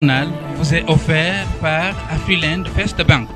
Vous est offert par Afriland First Bank.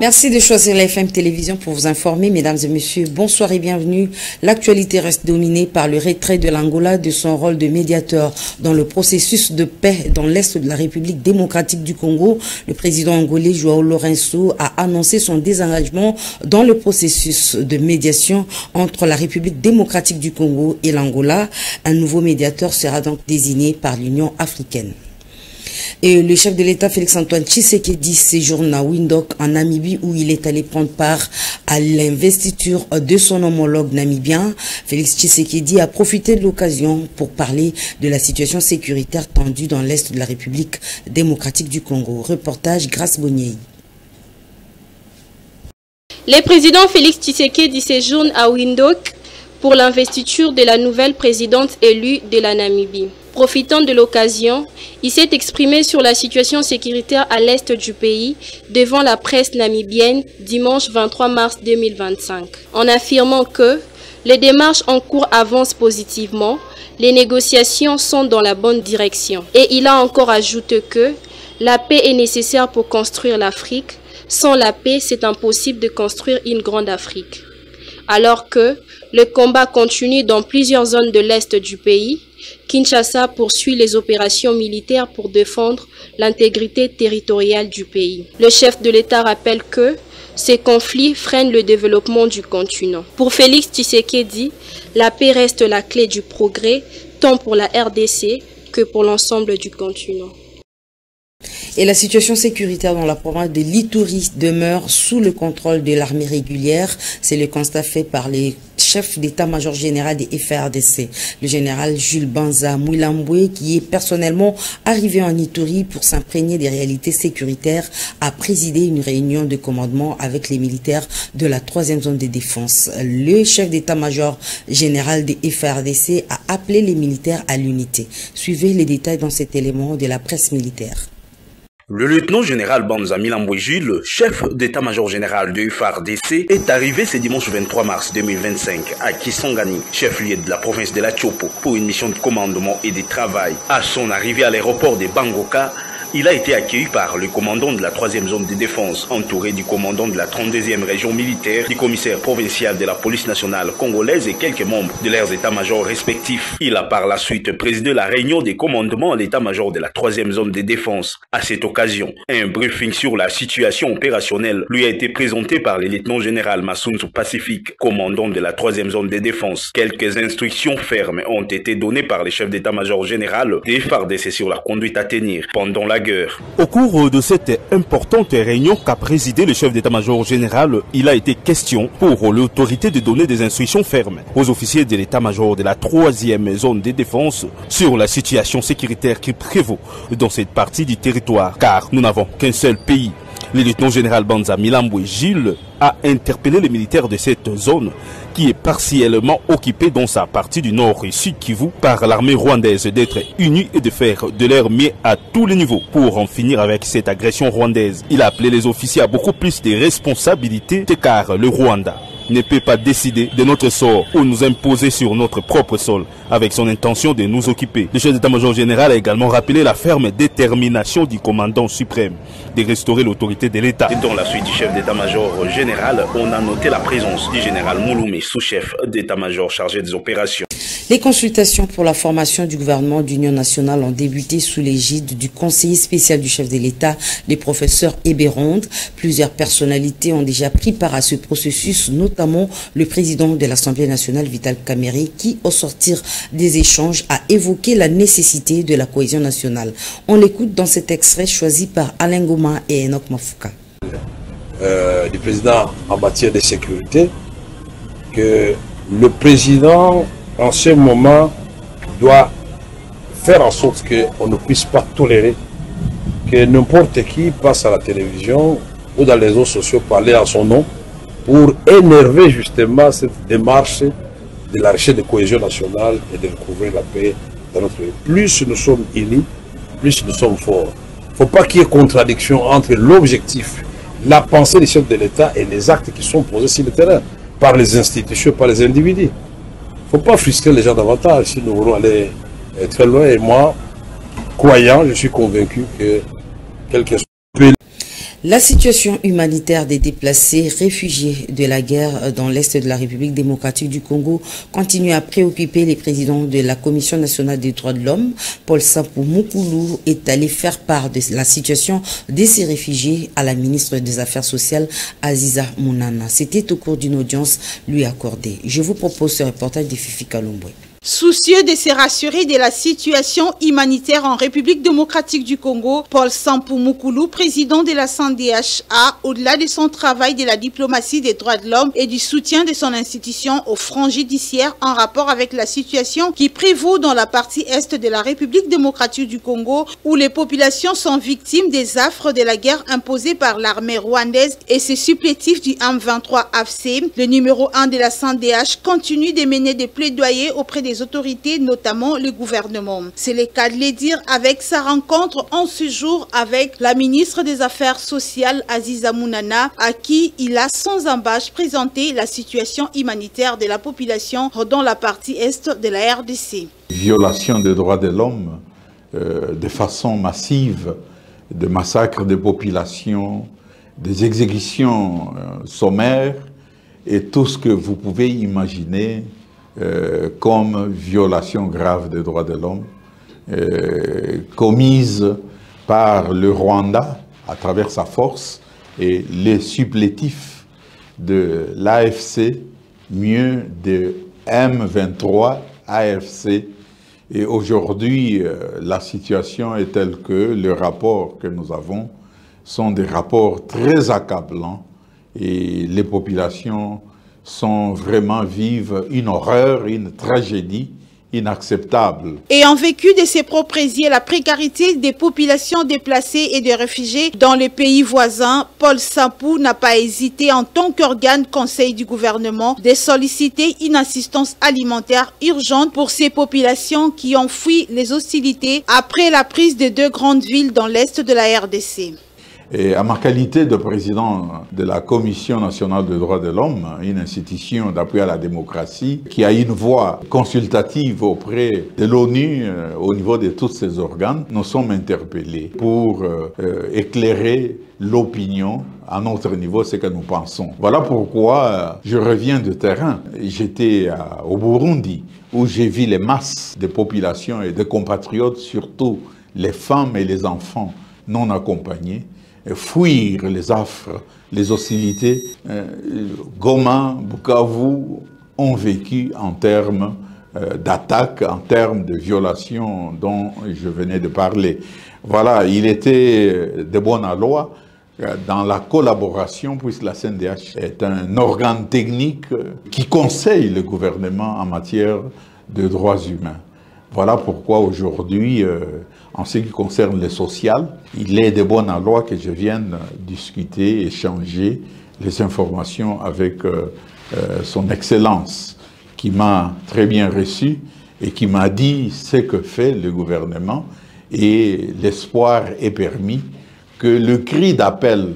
Merci de choisir la FM Télévision pour vous informer, mesdames et messieurs. Bonsoir et bienvenue. L'actualité reste dominée par le retrait de l'Angola de son rôle de médiateur dans le processus de paix dans l'est de la République démocratique du Congo. Le président angolais João Lourenço a annoncé son désengagement dans le processus de médiation entre la République démocratique du Congo et l'Angola. Un nouveau médiateur sera donc désigné par l'Union africaine. Et le chef de l'État, Félix-Antoine Tshisekedi, séjourne à Windhoek, en Namibie, où il est allé prendre part à l'investiture de son homologue namibien. Félix Tshisekedi a profité de l'occasion pour parler de la situation sécuritaire tendue dans l'est de la République démocratique du Congo. Reportage Grace Boniei. Le président Félix Tshisekedi séjourne à Windhoek pour l'investiture de la nouvelle présidente élue de la Namibie. Profitant de l'occasion, il s'est exprimé sur la situation sécuritaire à l'est du pays devant la presse namibienne dimanche 23 mars 2025, en affirmant que les démarches en cours avancent positivement, les négociations sont dans la bonne direction. Et il a encore ajouté que la paix est nécessaire pour construire l'Afrique. Sans la paix, c'est impossible de construire une grande Afrique. Alors que le combat continue dans plusieurs zones de l'est du pays, Kinshasa poursuit les opérations militaires pour défendre l'intégrité territoriale du pays. Le chef de l'État rappelle que ces conflits freinent le développement du continent. Pour Félix Tshisekedi, la paix reste la clé du progrès, tant pour la RDC que pour l'ensemble du continent. Et la situation sécuritaire dans la province de l'Ituri demeure sous le contrôle de l'armée régulière. C'est le constat fait par les chefs d'état-major général des FARDC. Le général Jules Banza Mouilamboué, qui est personnellement arrivé en Ituri pour s'imprégner des réalités sécuritaires, a présidé une réunion de commandement avec les militaires de la 3e zone de défense. Le chef d'état-major général des FARDC a appelé les militaires à l'unité. Suivez les détails dans cet élément de la presse militaire. Le lieutenant-général Banza Mouilamboué Jules, chef d'état-major général de FARDC, est arrivé ce dimanche 23 mars 2025 à Kisangani, chef-lieu de la province de la Tchopo, pour une mission de commandement et de travail. À son arrivée à l'aéroport de Bangoka, il a été accueilli par le commandant de la 3e zone de défense, entouré du commandant de la 32e région militaire, du commissaire provincial de la police nationale congolaise et quelques membres de leurs états-majors respectifs. Il a par la suite présidé la réunion des commandements à l'état-major de la 3e zone de défense. À cette occasion, un briefing sur la situation opérationnelle lui a été présenté par le lieutenant-général Massounzou Pacifique, commandant de la 3e zone de défense. Quelques instructions fermes ont été données par les chefs d'état-major général des FARDC sur la conduite à tenir pendant la guerre. Au cours de cette importante réunion qu'a présidé le chef d'état-major général, il a été question pour l'autorité de donner des instructions fermes aux officiers de l'état-major de la 3e zone de défense sur la situation sécuritaire qui prévaut dans cette partie du territoire, car nous n'avons qu'un seul pays. Le lieutenant-général Banza Mouilamboué Jules a interpellé les militaires de cette zone qui est partiellement occupée dans sa partie du nord et sud Kivu par l'armée rwandaise d'être unie et de faire de leur mieux à tous les niveaux pour en finir avec cette agression rwandaise. Il a appelé les officiers à beaucoup plus de responsabilités car le Rwanda ne peut pas décider de notre sort ou nous imposer sur notre propre sol avec son intention de nous occuper. Le chef d'état-major général a également rappelé la ferme détermination du commandant suprême de restaurer l'autorité de l'État. Dans la suite du chef d'état-major général, on a noté la présence du général Mouloumé, sous-chef d'état-major chargé des opérations. Les consultations pour la formation du gouvernement d'union nationale ont débuté sous l'égide du conseiller spécial du chef de l'État, le professeur Eberonde. Plusieurs personnalités ont déjà pris part à ce processus, notamment le président de l'Assemblée nationale, Vital Kamerhe, qui, au sortir des échanges, a évoqué la nécessité de la cohésion nationale. On l'écoute dans cet extrait choisi par Alain Goma et Enoch Mafouka. Du président en matière de sécurité, que le président en ce moment doit faire en sorte qu'on ne puisse pas tolérer que n'importe qui passe à la télévision ou dans les réseaux sociaux parler à son nom pour énerver justement cette démarche de la recherche de cohésion nationale et de recouvrir la paix dans notre pays. Plus nous sommes unis, plus nous sommes forts. Il ne faut pas qu'il y ait contradiction entre l'objectif, la pensée des chefs de l'État et les actes qui sont posés sur le terrain, par les institutions, par les individus. Il ne faut pas frustrer les gens davantage si nous voulons aller très loin. Et moi, croyant, je suis convaincu que quelqu'un peut... La situation humanitaire des déplacés réfugiés de la guerre dans l'Est de la République démocratique du Congo continue à préoccuper les présidents de la Commission nationale des droits de l'homme. Paul Sampou Moukoulou est allé faire part de la situation de ces réfugiés à la ministre des Affaires sociales, Aziza Mounana. C'était au cours d'une audience lui accordée. Je vous propose ce reportage de Fifi Kalombwe. Soucieux de se rassurer de la situation humanitaire en République démocratique du Congo, Paul Sampou Moukoulou, président de la CNDHA, au-delà de son travail de la diplomatie des droits de l'homme et du soutien de son institution au front judiciaire en rapport avec la situation qui prévaut dans la partie est de la République démocratique du Congo, où les populations sont victimes des affres de la guerre imposée par l'armée rwandaise et ses supplétifs du M23 AFC. Le numéro 1 de la CNDH continue de mener des plaidoyers auprès des autorités, notamment le gouvernement. C'est le cas de le dire avec sa rencontre en ce jour avec la ministre des Affaires sociales, Aziza Mounana, à qui il a sans embâche présenté la situation humanitaire de la population dans la partie est de la RDC. Violation des droits de l'homme de façon massive, de massacres de populations, des exécutions sommaires et tout ce que vous pouvez imaginer comme violation grave des droits de l'homme commise par le Rwanda à travers sa force et les supplétifs de l'AFC, mieux de M23 AFC. Et aujourd'hui, la situation est telle que les rapports que nous avons sont des rapports très accablants et les populations sont vraiment vivent une horreur, une tragédie inacceptable. Ayant vécu de ses propres yeux la précarité des populations déplacées et des réfugiés dans les pays voisins, Paul Sampou n'a pas hésité en tant qu'organe conseil du gouvernement de solliciter une assistance alimentaire urgente pour ces populations qui ont fui les hostilités après la prise de 2 grandes villes dans l'est de la RDC. Et à ma qualité de président de la Commission nationale des droits de l'homme, une institution d'appui à la démocratie qui a une voix consultative auprès de l'ONU au niveau de tous ces organes, nous sommes interpellés pour éclairer l'opinion à notre niveau, ce que nous pensons. Voilà pourquoi je reviens de terrain. J'étais au Burundi où j'ai vu les masses de populations et de compatriotes, surtout les femmes et les enfants non accompagnés, fuir les affres, les hostilités. Goma, Bukavu ont vécu en termes d'attaques, en termes de violations dont je venais de parler. Voilà, il était de bonne loi dans la collaboration, puisque la CNDH est un organe technique qui conseille le gouvernement en matière de droits humains. Voilà pourquoi aujourd'hui, en ce qui concerne le social, il est de bonne loi que je vienne discuter, échanger les informations avec son Excellence, qui m'a très bien reçu et qui m'a dit ce que fait le gouvernement, et l'espoir est permis que le cri d'appel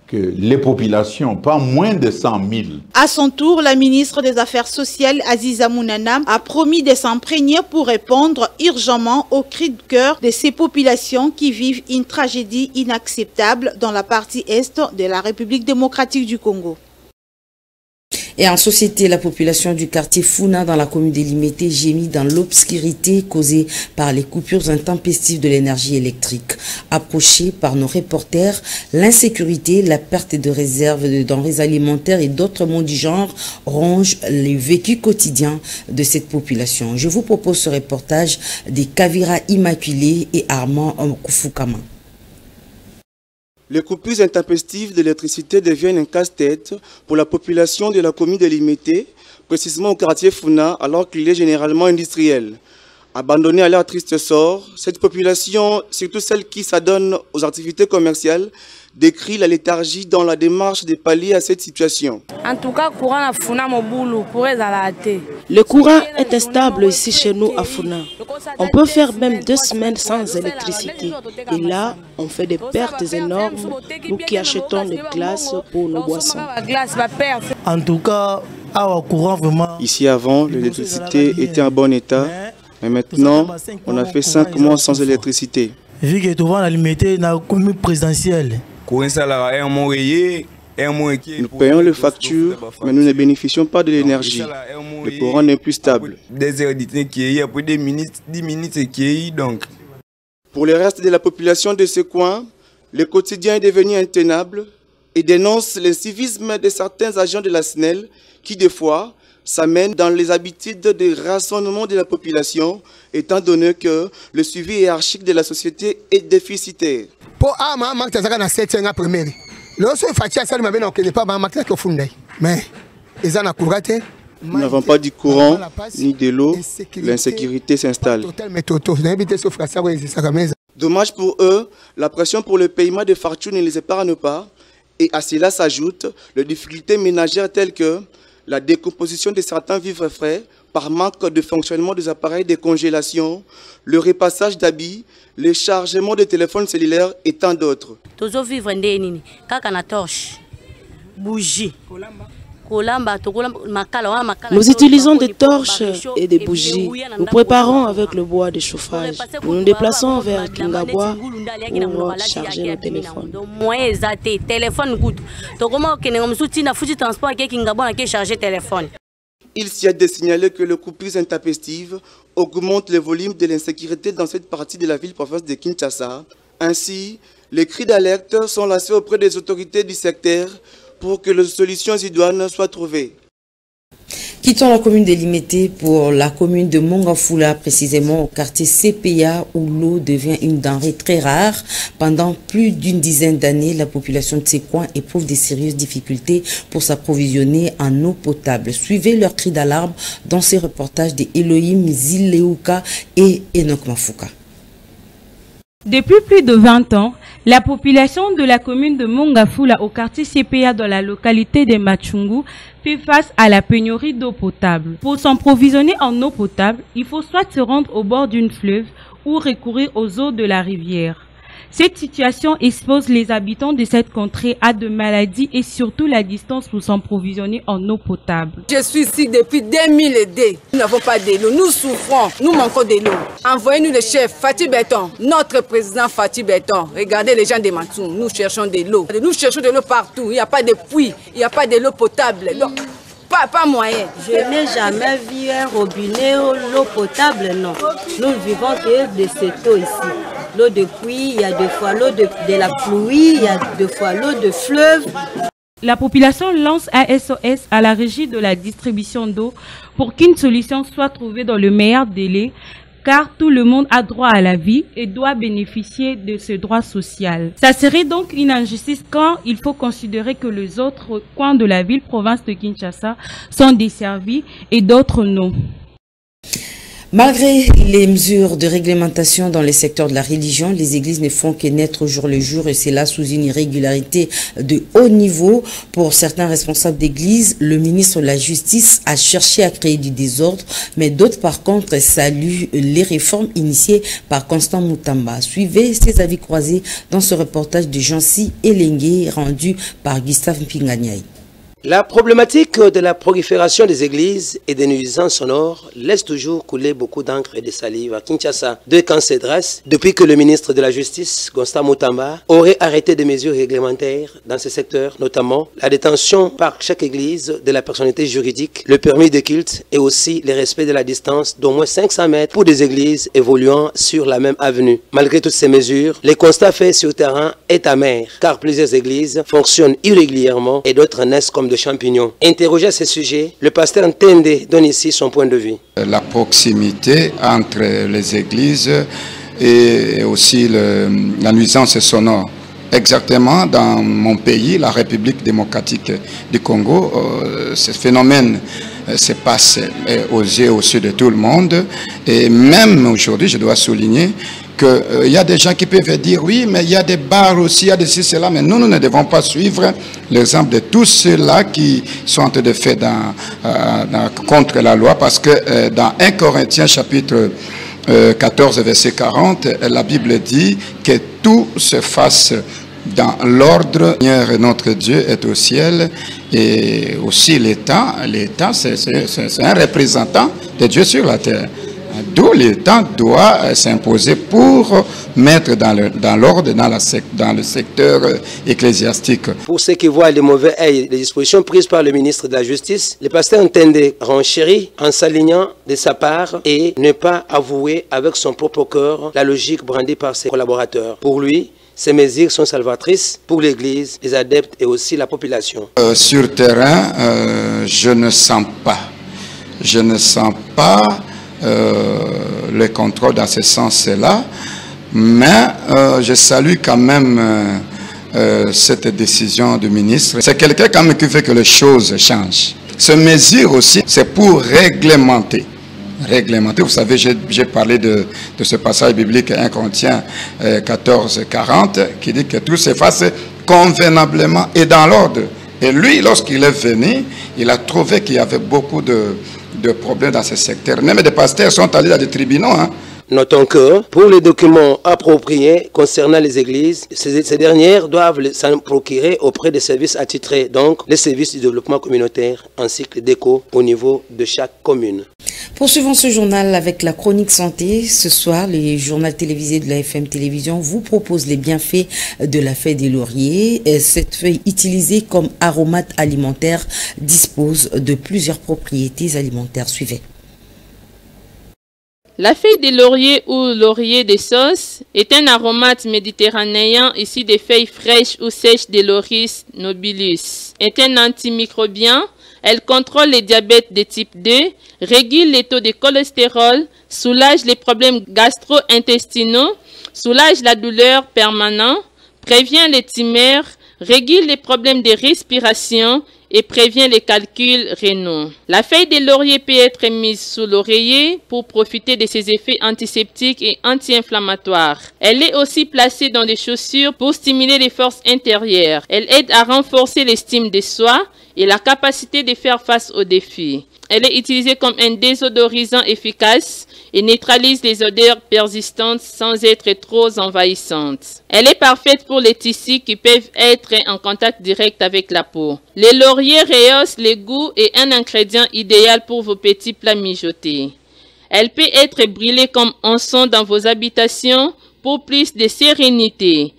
que les populations, pas moins de 100 000. À son tour, la ministre des Affaires sociales, Aziza Mounana, a promis de s'imprégner pour répondre urgemment aux cris de cœur de ces populations qui vivent une tragédie inacceptable dans la partie est de la République démocratique du Congo. Et en société, la population du quartier Funa dans la commune de Limete gémit dans l'obscurité causée par les coupures intempestives de l'énergie électrique. Approchée par nos reporters, l'insécurité, la perte de réserve de denrées alimentaires et d'autres mots du genre rongent le vécu quotidien de cette population. Je vous propose ce reportage des Kavira Immaculée et Armand Koufukama. Les coupures intempestives d'électricité deviennent un casse-tête pour la population de la commune de Limete, précisément au quartier Funa, alors qu'il est généralement industriel. Abandonnée à leur triste sort, cette population, surtout celle qui s'adonne aux activités commerciales, décrit la léthargie dans la démarche de pallier à cette situation. En tout cas, le courant est instable ici chez nous à Funa. On peut faire même 2 semaines sans électricité. Et là, on fait des pertes énormes, nous qui achetons des glaces pour nos boissons. En tout cas, ici avant, l'électricité était en bon état, mais maintenant, on a fait 5 mois sans électricité. Vu que tu vas l'alimenter dans la commune présidentielle. Nous payons les factures, mais nous ne bénéficions pas de l'énergie. Le courant n'est plus stable. Pour le reste de la population de ce coin, le quotidien est devenu intenable et dénonce l'incivisme de certains agents de la SNEL qui, des fois, s'amènent dans les habitudes de rationnement de la population, étant donné que le suivi hiérarchique de la société est déficitaire. Nous n'avons pas du courant ni de l'eau, l'insécurité s'installe. Dommage pour eux, la pression pour le paiement des factures ne les épargne pas, et à cela s'ajoutent les difficultés ménagères telles que la décomposition de certains vivres frais par manque de fonctionnement des appareils de congélation, le repassage d'habits, le chargement de téléphones cellulaires et tant d'autres. Nous utilisons des torches et des bougies. Nous préparons avec le bois de chauffage. Nous nous déplaçons vers Kingabwa pour charger nos téléphones. Il s'y a de signaler que le coupure intempestive augmente le volume de l'insécurité dans cette partie de la ville-province de Kinshasa. Ainsi, les cris d'alerte sont lancés auprès des autorités du secteur pour que les solutions idoines soient trouvées. Quittons la commune de Limete pour la commune de Mongafula, précisément au quartier CPA, où l'eau devient une denrée très rare. Pendant plus d'une dizaine d'années, la population de ces coins éprouve des sérieuses difficultés pour s'approvisionner en eau potable. Suivez leur cri d'alarme dans ces reportages de Elohim Zileuka et Enoch Mafuka. Depuis plus de 20 ans, la population de la commune de Mongafula au quartier CPA dans la localité de Machungu fait face à la pénurie d'eau potable. Pour s'approvisionner en eau potable, il faut soit se rendre au bord d'une fleuve ou recourir aux eaux de la rivière. Cette situation expose les habitants de cette contrée à de maladies et surtout la distance pour s'approvisionner en eau potable. Je suis ici depuis 2002. Nous n'avons pas d'eau, nous souffrons, nous manquons de l'eau. Envoyez-nous le chef Fatih Béton, notre président Fatih Béton. Regardez les gens de Matou, nous cherchons de l'eau. Nous cherchons de l'eau partout, il n'y a pas de puits, il n'y a pas de l'eau potable. Donc, pas moyen. Je n'ai jamais vu un robinet ou l'eau potable, non. Nous vivons que de cette eau ici. L'eau de puits, il y a des fois l'eau de la pluie, il y a des fois l'eau de fleuve. La population lance un SOS à la régie de la distribution d'eau pour qu'une solution soit trouvée dans le meilleur délai, car tout le monde a droit à la vie et doit bénéficier de ce droit social. Ça serait donc une injustice quand il faut considérer que les autres coins de la ville-province de Kinshasa sont desservis et d'autres non. Malgré les mesures de réglementation dans les secteurs de la religion, les églises ne font que naître au jour le jour et c'est là sous une irrégularité de haut niveau. Pour certains responsables d'église, le ministre de la Justice a cherché à créer du désordre, mais d'autres par contre saluent les réformes initiées par Constant Moutamba. Suivez ces avis croisés dans ce reportage de Jancy Elengue rendu par Gustave Mpinganyai. La problématique de la prolifération des églises et des nuisances sonores laisse toujours couler beaucoup d'encre et de salive à Kinshasa. Deux camps se dressent depuis que le ministre de la Justice, Constant Moutamba, aurait arrêté des mesures réglementaires dans ce secteur, notamment la détention par chaque église de la personnalité juridique, le permis de culte et aussi le respect de la distance d'au moins 500 mètres pour des églises évoluant sur la même avenue. Malgré toutes ces mesures, les constats faits sur le terrain est amer, car plusieurs églises fonctionnent irrégulièrement et d'autres naissent comme de champignons. Interrogé à ce sujet, le pasteur Ntende donne ici son point de vue. La proximité entre les églises et aussi la nuisance sonore. Exactement, dans mon pays, la République démocratique du Congo, ce phénomène se passe aux yeux aussi de tout le monde. Et même aujourd'hui, je dois souligner qu'il y a des gens qui peuvent dire oui, mais il y a des bars aussi, il y a des ceci, cela, mais nous ne devons pas suivre l'exemple de tous ceux-là qui sont en train de faire contre la loi, parce que dans 1 Corinthiens chapitre 14 verset 40, la Bible dit que tout se fasse dans l'ordre. Notre Dieu est au ciel, et aussi l'État c'est un représentant de Dieu sur la terre. D'où l'État doit s'imposer pour mettre dans l'ordre dans le secteur ecclésiastique. Pour ceux qui voient les mauvais œil les dispositions prises par le ministre de la Justice, le pasteur entendait renchérir en s'alignant de sa part et ne pas avouer avec son propre cœur la logique brandie par ses collaborateurs. Pour lui, ces mesures sont salvatrices pour l'Église, les adeptes et aussi la population. Sur terrain, je ne sens pas le contrôle dans ce sens-là, mais je salue quand même cette décision du ministre. C'est quelqu'un quand même qui fait que les choses changent. Ces mesures aussi, c'est pour réglementer. Vous savez, j'ai parlé de ce passage biblique 1 Corinthiens 14, 40, qui dit que tout se fasse convenablement et dans l'ordre. Et lui, lorsqu'il est venu, il a trouvé qu'il y avait beaucoup de problèmes dans ce secteur. Même des pasteurs sont allés dans des tribunaux. Notons que pour les documents appropriés concernant les églises, ces dernières doivent s'en procurer auprès des services attitrés, donc les services du développement communautaire ainsi que d'éco au niveau de chaque commune. Poursuivons ce journal avec la chronique santé. Ce soir, les journaux télévisés de la FM Télévision vous proposent les bienfaits de la feuille des lauriers. Cette feuille utilisée comme aromate alimentaire dispose de plusieurs propriétés alimentaires. Suivez. La feuille de laurier ou laurier de sauce est un aromate méditerranéen issu des feuilles fraîches ou sèches de Lauris nobilis. Est un antimicrobien. Elle contrôle le diabète de type 2, régule les taux de cholestérol, soulage les problèmes gastro-intestinaux, soulage la douleur permanente, prévient les tumeurs, régule les problèmes de respiration et prévient les calculs rénaux. La feuille de laurier peut être mise sous l'oreiller pour profiter de ses effets antiseptiques et anti-inflammatoires. Elle est aussi placée dans les chaussures pour stimuler les forces intérieures. Elle aide à renforcer l'estime de soi et la capacité de faire face aux défis. Elle est utilisée comme un désodorisant efficace et neutralise les odeurs persistantes sans être trop envahissantes. Elle est parfaite pour les tissus qui peuvent être en contact direct avec la peau. Le laurier rehausse les goûts et un ingrédient idéal pour vos petits plats mijotés. Elle peut être brûlée comme encens dans vos habitations pour plus de sérénité.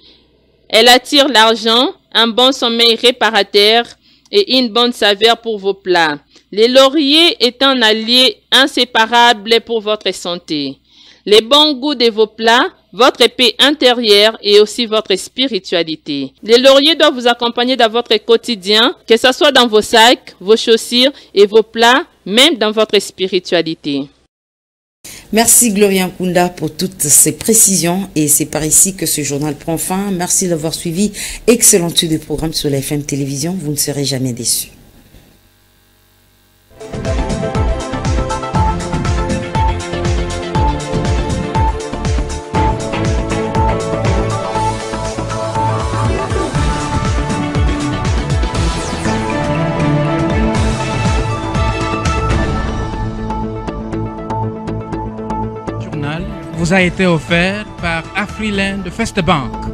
Elle attire l'argent, un bon sommeil réparateur et une bonne saveur pour vos plats. Le laurier est un allié inséparable pour votre santé. Le bon goût de vos plats, votre paix intérieure et aussi votre spiritualité. Le laurier doit vous accompagner dans votre quotidien, que ce soit dans vos sacs, vos chaussures et vos plats, même dans votre spiritualité. Merci Gloria Nkunda pour toutes ces précisions et c'est par ici que ce journal prend fin. Merci d'avoir suivi. Excellente suite de programme sur la FM Télévision. Vous ne serez jamais déçus. Vous a été offert par Afriland First Bank.